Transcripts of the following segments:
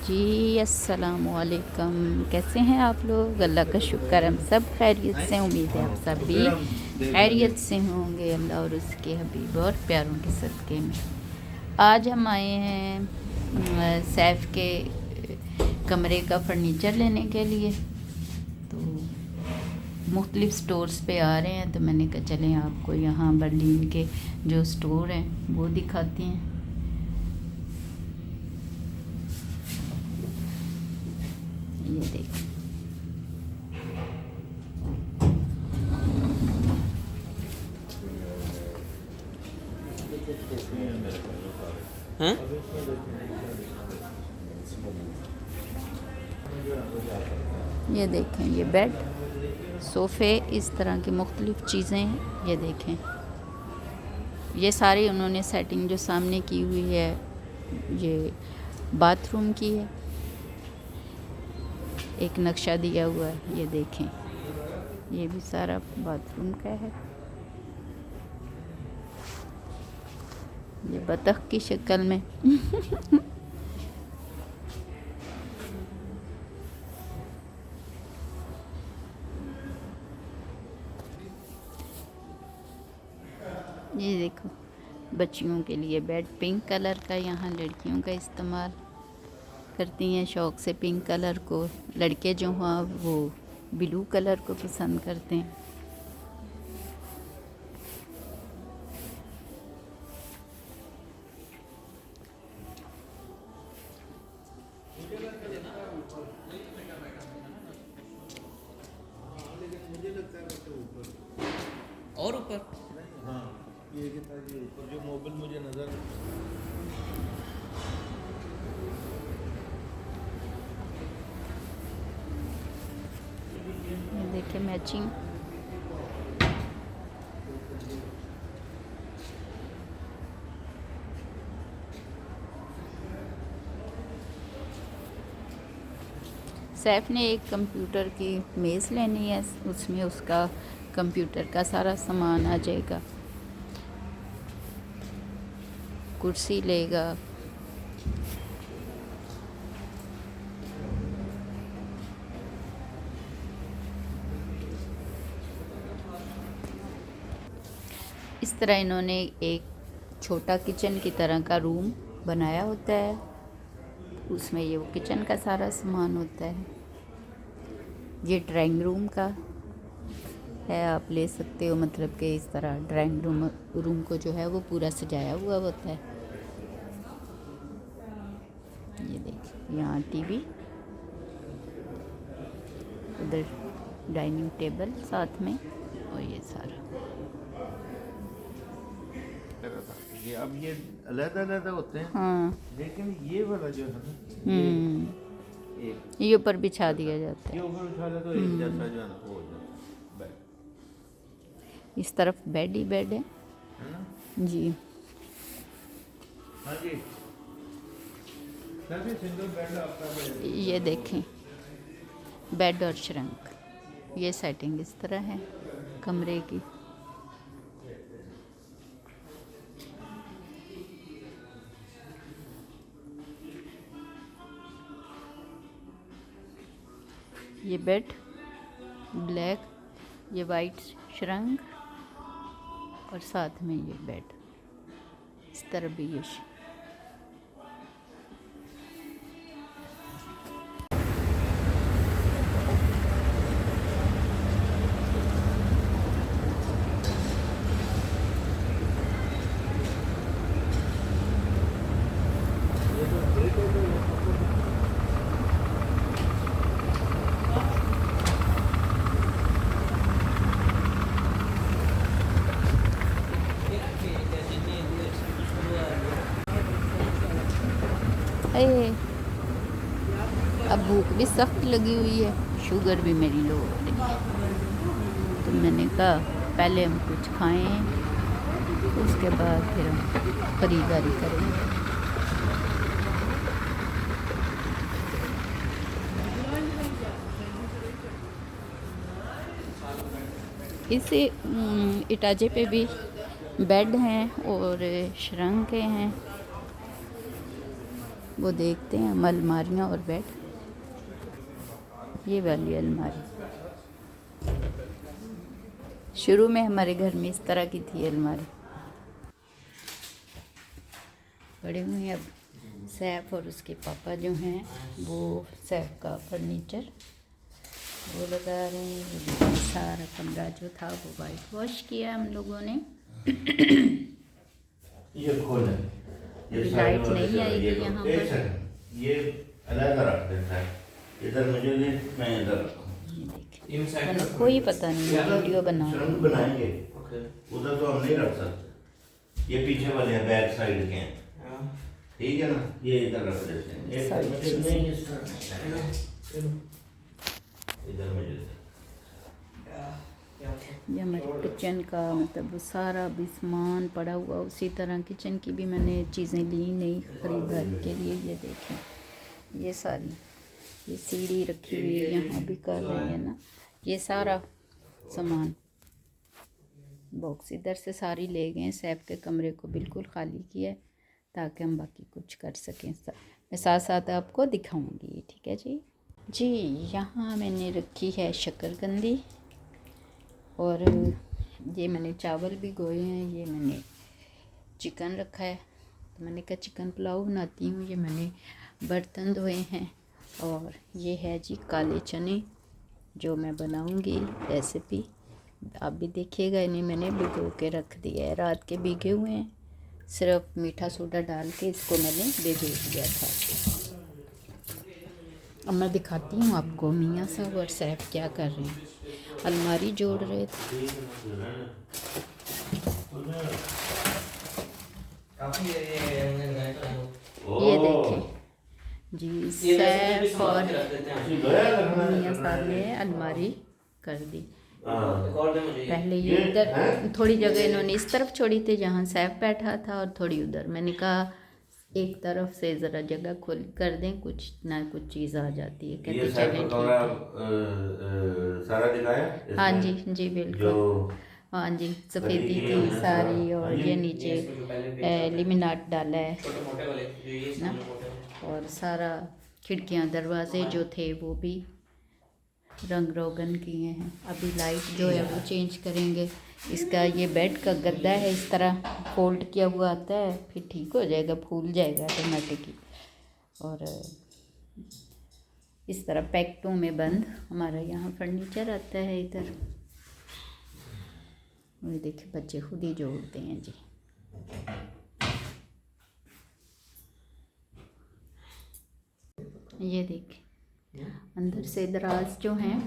जी अस्सलाम वालेकुम। कैसे हैं आप लोग? अल्लाह का शुक्र, हम सब खैरियत से। उम्मीद है आप सब भी खैरियत से होंगे अल्लाह और उसके हबीब और प्यारों के सदक़े में। आज हम आए हैं सैफ़ के कमरे का फर्नीचर लेने के लिए। तो मुख्तलिफ़ स्टोर्स पे आ रहे हैं, तो मैंने कहा चलें आपको यहाँ बर्लिन के जो स्टोर हैं वो दिखाती हैं। ये देखें, हैं? ये देखें, ये बेड, सोफ़े, इस तरह की मुख्तलिफ़ चीज़ें हैं। ये देखें, ये सारी उन्होंने सेटिंग जो सामने की हुई है ये बाथरूम की है। एक नक्शा दिया हुआ है, ये देखें, ये भी सारा बाथरूम का है। ये बतख की शक्ल में ये देखो, बच्चियों के लिए बेड, पिंक कलर का। यहाँ लड़कियों का इस्तेमाल करती हैं शौक़ से पिंक कलर को। लड़के जो हैं वो ब्लू कलर को पसंद करते हैं। और ऊपर हाँ, ये कितना ये ऊपर जो मोबाइल मुझे नज़र देखिए मैचिंग। सैफ ने एक कंप्यूटर की मेज़ लेनी है, उसमें उसका कंप्यूटर का सारा सामान आ जाएगा। कुर्सी लेगा, इस तरह इन्होंने एक छोटा किचन की तरह का रूम बनाया होता है। उसमें ये वो किचन का सारा सामान होता है। ये ड्राइंग रूम का है, आप ले सकते हो, मतलब कि इस तरह ड्राइंग रूम को जो है वो पूरा सजाया हुआ होता है। ये देखिए, यहाँ टीवी, उधर डाइनिंग टेबल साथ में, और ये सारा। ये अब ये अलग-अलग होते हैं। हाँ, लेकिन ये वाला जो है ना, एक ये ऊपर बिछा दिया जाता ये है। ऊपर उठा ले तो एक जैसा जो है ना वो हो जाता है बेड, इस तरफ बेड ही बेड है ना। जी। हाँ जी, सभी सिंगल बेड आपका बेड। ये देखें, बेड और श्रंक, ये सेटिंग इस तरह है कमरे की। ये बेड ब्लैक, ये वाइट श्रंक, और साथ में ये बेड, इस तरह भी ये है। अब भूख भी सख्त लगी हुई है, शुगर भी मेरी लो हो रही है, तो मैंने कहा पहले हम कुछ खाएं, उसके बाद फिर हम खरीदारी करेंगे। इस इटाचे पे भी बेड हैं और श्रंक हैं। वो देखते हैं हम अलमारियाँ और बेड। ये वाली अलमारी शुरू में हमारे घर में इस तरह की थी अलमारी, बड़े हुए हैं अब सैफ और उसके पापा जो हैं वो सैफ का फर्नीचर वो लगा रहे हैं। सारा कमरा जो था वो वाइट वॉश किया हम लोगों ने। ये खोल है, ये लाइट नहीं आएगी यहाँ पर। ये अलग रख देता है, इधर मुझे दे, मैं इधर रखूं। ये देखिए मैंने कोई पता नहीं वीडियो बना सुरंग बनाएंगे, उधर तो हम नहीं रख सकते। ये पीछे वाले हैं, बैक साइड के हैं, ठीक है ना। ये इधर रख देते हैं, इधर मुझे ये हमारे किचन का मतलब वो सारा भी सामान पड़ा हुआ उसी तरह किचन की भी मैंने चीज़ें ली नहीं खरीदारी के लिए। ये देखें ये सारी ये सीढ़ी रखी हुई है यहाँ भी कर रही है ना। ये सारा सामान बॉक्स इधर से सारी ले गए। सैफ के कमरे को बिल्कुल ख़ाली किया है ताकि हम बाकी कुछ कर सकें। मैं साथ साथ आपको दिखाऊंगी, ठीक है जी। जी यहाँ मैंने रखी है शक्करकंदी और ये मैंने चावल भी गोए हैं। ये मैंने चिकन रखा है तो मैंने कहा चिकन पुलाव बनाती हूँ। ये मैंने बर्तन धोए हैं और ये है जी काले चने जो मैं बनाऊँगी रेसिपी। आप भी देखिएगा, इन्हें मैंने भिगो के रख दिया है, रात के भीगे हुए हैं। सिर्फ मीठा सोडा डाल के इसको मैंने भिगो दिया था। अब मैं दिखाती हूँ आपको मियाँ साहब और सैफ क्या कर रहे हैं। अलमारी जोड़ रहे थे। ये देखें जी सैफ और मियाँ साहब ने अलमारी कर दी। पहले ये इधर थोड़ी जगह इन्होंने इस तरफ छोड़ी थी जहाँ सैफ बैठा था और थोड़ी उधर। मैंने कहा एक तरफ से ज़रा जगह खोल कर दें, कुछ ना कुछ चीज़ आ जाती है। कहते चलें ठीक है। सारा दिखाया हाँ जी जी बिल्कुल, हाँ जी सफ़ेदी थी सारी और ये नीचे लिमिनाट डाला है ना। और सारा खिड़कियाँ दरवाजे जो थे वो भी रंग रोगन किए हैं। अभी लाइट जो है वो चेंज करेंगे। इसका ये बेड का गद्दा है, इस तरह फोल्ड किया हुआ आता है, फिर ठीक हो जाएगा, फूल जाएगा ऑटोमेटिकली। और इस तरह पैकेटों में बंद हमारा यहाँ फर्नीचर आता है इधर। ये देखिए बच्चे खुद ही जोड़ते हैं जी। ये देखिए अंदर से दराज जो हैं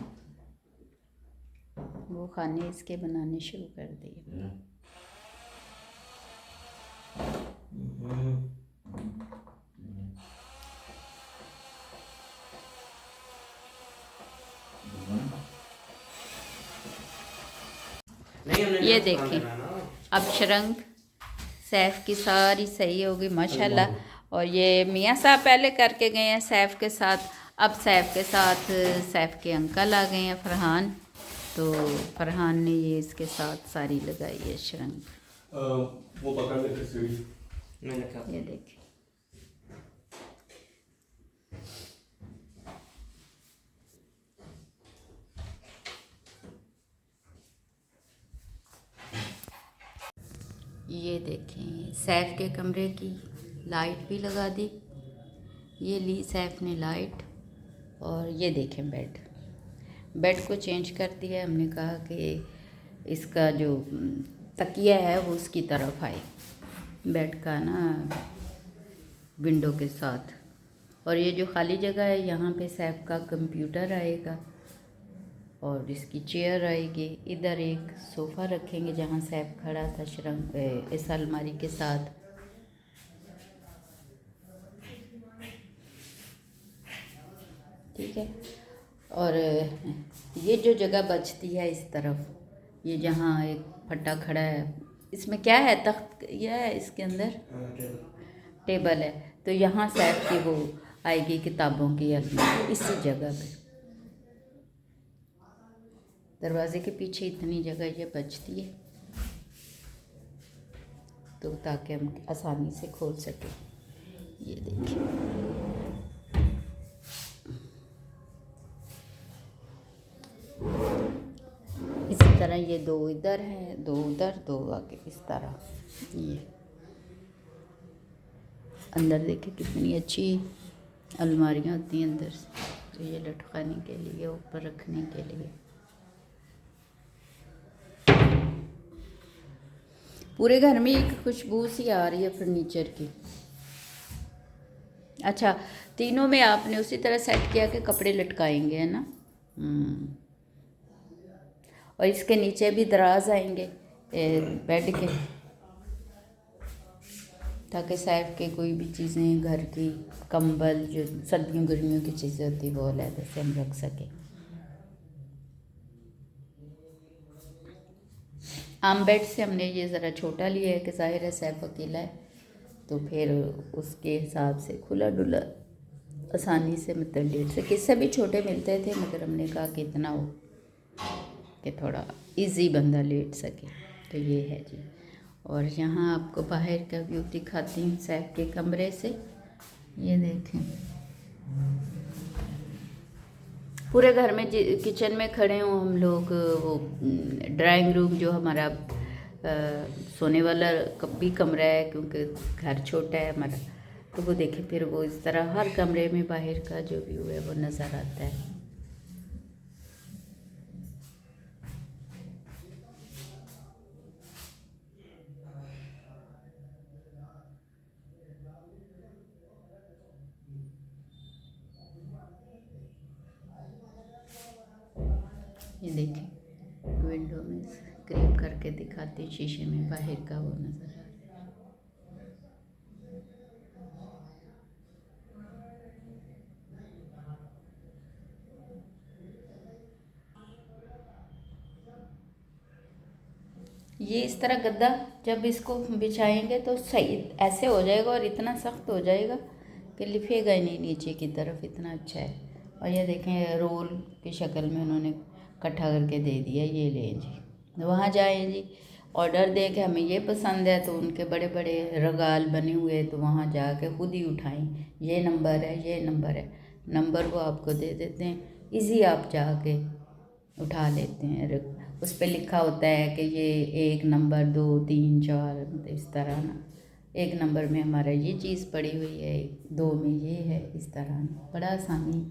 वो खाने इसके बनाने शुरू कर दिए। ये देखें अब शरंग सैफ की सारी सही होगी माशाल्लाह। और ये मियाँ साहब पहले करके गए हैं सैफ के साथ। अब सैफ के साथ सैफ के अंकल आ गए हैं फरहान, तो फरहान ने ये इसके साथ सारी लगाई है शरंग। वो पकड़ लेते सीढ़ी। ये देखिए ये देखें सैफ के कमरे की लाइट भी लगा दी। ये ली सैफ ने लाइट। और ये देखें बेड को चेंज कर दिया। हमने कहा कि इसका जो तकिया है वो उसकी तरफ आए बेड का ना, विंडो के साथ। और ये जो खाली जगह है यहाँ पे सैफ का कंप्यूटर आएगा और इसकी चेयर आएगी। इधर एक सोफ़ा रखेंगे जहाँ सैफ खड़ा था शरंग इस अलमारी के साथ। ठीक है। और ये जो जगह बचती है इस तरफ, ये जहाँ एक फट्टा खड़ा है, इसमें क्या है तख्त यह है, इसके अंदर टेबल है, तो यहाँ सैफ की वो आएगी किताबों की अलमारी इसी जगह पे। दरवाजे के पीछे इतनी जगह ये बचती है तो ताकि हम आसानी से खोल सकें। ये देखिए, इसी तरह ये 2 इधर हैं, 2 उधर, 2 आगे, इस तरह। ये अंदर देखिए कितनी अच्छी अलमारियाँ होती हैं अंदर से, तो ये लटकाने के लिए, ऊपर रखने के लिए। पूरे घर में एक खुशबू सी आ रही है फर्नीचर की। अच्छा, तीनों में आपने उसी तरह सेट किया कि कपड़े लटकाएंगे, है ना? और इसके नीचे भी दराज आएंगे बेड के, ताकि सैफ के कोई भी चीज़ें घर की, कंबल जो सर्दियों गर्मियों की चीज़ें होती वो अलग से हम रख सकें। आम बेड से हमने ये ज़रा छोटा लिया है कि ज़ाहिर है सैफ अकेला है, तो फिर उसके हिसाब से खुला डुला आसानी से मतलब लेट से, किससे भी छोटे मिलते थे, मगर हमने कहा कि इतना हो कि थोड़ा इजी बंदा लेट सके, तो ये है जी। और यहाँ आपको बाहर का व्यू दिखाती हूँ सैफ के कमरे से। ये देखें, पूरे घर में किचन में खड़े हों हम लोग, वो ड्राइंग रूम जो हमारा सोने वाला भी कमरा है, क्योंकि घर छोटा है हमारा, तो वो देखें फिर वो इस तरह हर कमरे में बाहर का जो व्यू है वो नज़र आता है। ये देखें, विंडो में क्रीप करके दिखाती हूँ, शीशे में बाहर का वो नज़र आ रहा है। ये इस तरह गद्दा जब इसको बिछाएंगे तो सही ऐसे हो जाएगा, और इतना सख्त हो जाएगा कि लिफेगा ही नहीं नीचे की तरफ, इतना अच्छा है। और ये देखें, रोल की शक्ल में उन्होंने इकट्ठा करके दे दिया, ये लें जी, वहाँ जाएं जी, ऑर्डर दें कि हमें ये पसंद है, तो उनके बड़े बड़े रगाल बने हुए, तो वहाँ जाके खुद ही उठाएं, ये नंबर है, ये नंबर है, नंबर वो आपको दे देते हैं, इजी आप जाके उठा लेते हैं। उस पर लिखा होता है कि ये 1 नंबर 2 3 4, मतलब इस तरह ना, 1 नंबर में हमारा ये चीज़ पड़ी हुई है, 2 में ये है, इस तरह ना, बड़ा आसानी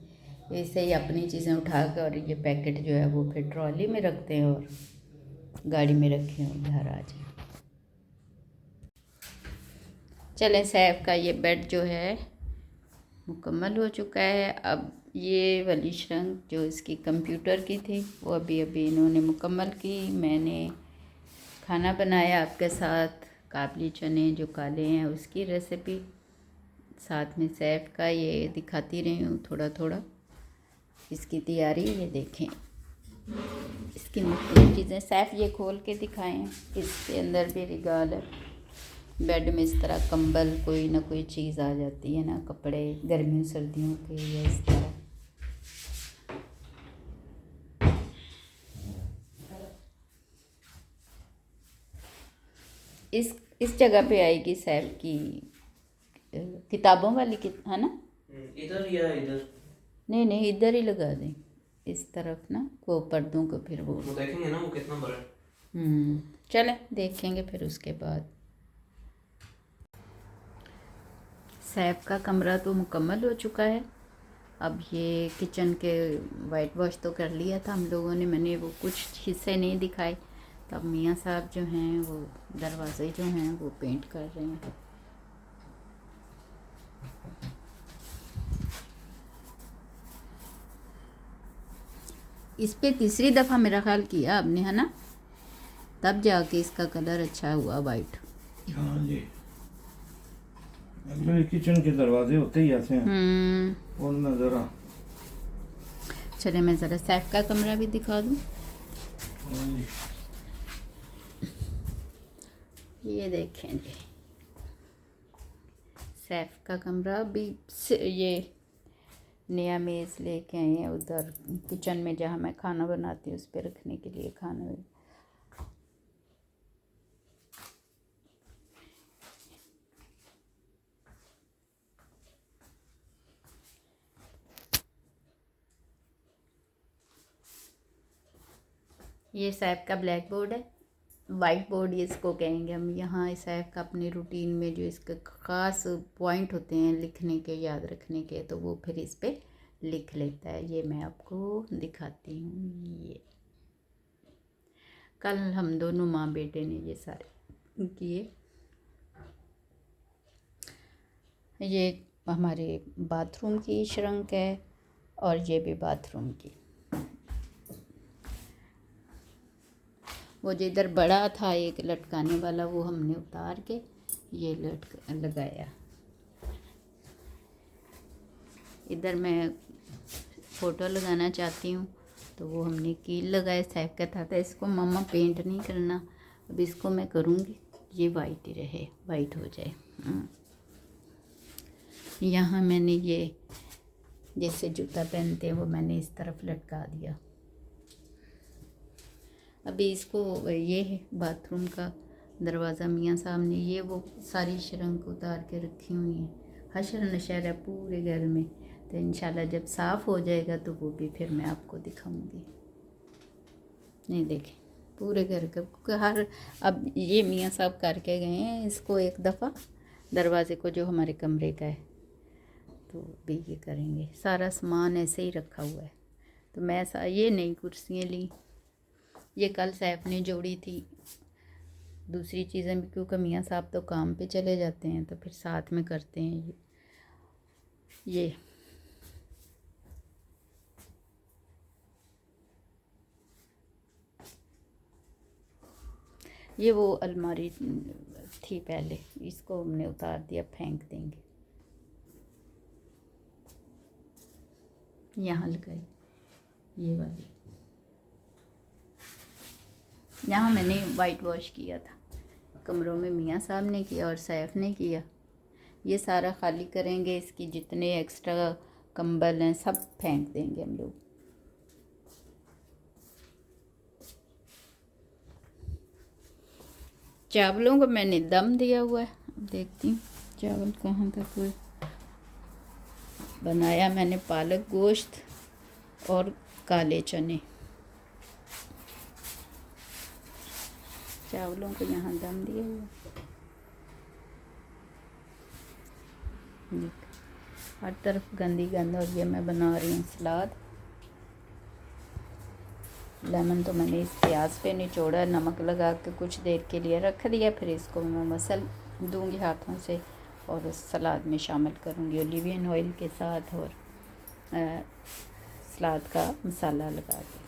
ऐसे ही अपनी चीज़ें उठा कर, और ये पैकेट जो है वो फिर ट्रॉली में रखते हैं और गाड़ी में रखे और घर आ जाए। चलें, सैफ का ये बेड जो है मुकम्मल हो चुका है। अब ये वाली श्रंक जो इसकी कंप्यूटर की थी वो अभी इन्होंने मुकम्मल की। मैंने खाना बनाया आपके साथ, काबली चने जो काले हैं उसकी रेसिपी, साथ में सैफ का ये दिखाती रही हूँ थोड़ा थोड़ा इसकी तैयारी। ये देखें इसकी मुख्तलिफ चीज़ें, सैफ ये खोल के दिखाएं, इसके अंदर भी रिगाल है। बेड में इस तरह कंबल कोई ना कोई चीज़ आ जाती है ना, कपड़े गर्मियों सर्दियों के, या इस तरह। इस जगह पे आएगी सैफ की किताबों वाली है ना? इधर या इधर? नहीं, इधर ही लगा दें, इस तरफ ना, वो पर्दों को फिर वो देखेंगे ना वो कितना बड़ा है। चलें देखेंगे फिर उसके बाद। सैफ का कमरा तो मुकम्मल हो चुका है। अब ये किचन के वाइट वॉश तो कर लिया था हम लोगों ने, मैंने वो कुछ हिस्से नहीं दिखाए। तब मियाँ साहब जो हैं वो दरवाजे जो हैं वो पेंट कर रहे हैं। इस पे तीसरी दफ़ा मेरा ख्याल किया आपने, है ना? तब जाके इसका कलर अच्छा हुआ वाइट। हाँ जी, किचन के दरवाजे होते ही ऐसे हैं और नज़र। चले मैं ज़रा सैफ का कमरा भी दिखा दूँ। ये देखें जी, सैफ का कमरा भी ये नया मेज़ लेके आए हैं उधर किचन में, जहाँ मैं खाना बनाती हूँ उस पर रखने के लिए खाना। ये सैफ का ब्लैक बोर्ड है, वाइट बोर्ड इसको कहेंगे हम। यहाँ सैफ का अपने रूटीन में जो इसके ख़ास पॉइंट होते हैं लिखने के, याद रखने के, तो वो फिर इस पे लिख लेता है। ये मैं आपको दिखाती हूँ। ये कल हम दोनों माँ बेटे ने ये सारे किए। ये हमारे बाथरूम की श्रंक है और ये भी बाथरूम की। वो जो इधर बड़ा था एक लटकाने वाला, वो हमने उतार के ये लगाया। इधर मैं फ़ोटो लगाना चाहती हूँ तो वो हमने कील लगाए। सैफ कहता था इसको मम्मा पेंट नहीं करना, अब इसको मैं करूँगी, ये वाइट ही रहे, वाइट हो जाए। यहाँ मैंने ये जैसे जूता पहनते हैं वो मैंने इस तरफ लटका दिया। अभी इसको ये है बाथरूम का दरवाज़ा, मियाँ साहब ने ये वो सारी शरंक उतार के रखी हुई हैं। हशर नशर है पूरे घर में, तो इंशाल्लाह जब साफ़ हो जाएगा तो वो भी फिर मैं आपको दिखाऊंगी। नहीं देखें पूरे घर का, क्योंकि हर अब ये मियाँ साहब करके गए हैं इसको एक दफ़ा दरवाज़े को जो हमारे कमरे का है, तो भी ये करेंगे। सारा सामान ऐसे ही रखा हुआ है। तो मैं ये नई कुर्सियाँ ली, ये कल सैफ ने जोड़ी थी। दूसरी चीज़ें भी, क्योंकि मियाँ साहब तो काम पे चले जाते हैं तो फिर साथ में करते हैं। ये वो अलमारी थी पहले, इसको हमने उतार दिया, फेंक देंगे। यहाँ लगाई ये वाली, यहाँ मैंने वाइट वॉश किया था। कमरों में मियाँ साहब ने किया और सैफ ने किया। ये सारा खाली करेंगे, इसकी जितने एक्स्ट्रा कंबल हैं सब फेंक देंगे हम लोग। चावलों को मैंने दम दिया हुआ है, अब देखती हूँ चावल कहाँ तक हुए। बनाया मैंने पालक गोश्त और काले चने। चावलों को यहाँ दम दिया हुआ, हर तरफ गंदी गंद। और ये मैं बना रही हूँ सलाद। लेमन तो मैंने इस प्याज पे निचोड़ा, नमक लगा के कुछ देर के लिए रख दिया, फिर इसको मैं मसल दूंगी हाथों से और उस सलाद में शामिल करूँगी ओलिवियन ऑयल के साथ और सलाद का मसाला लगा के।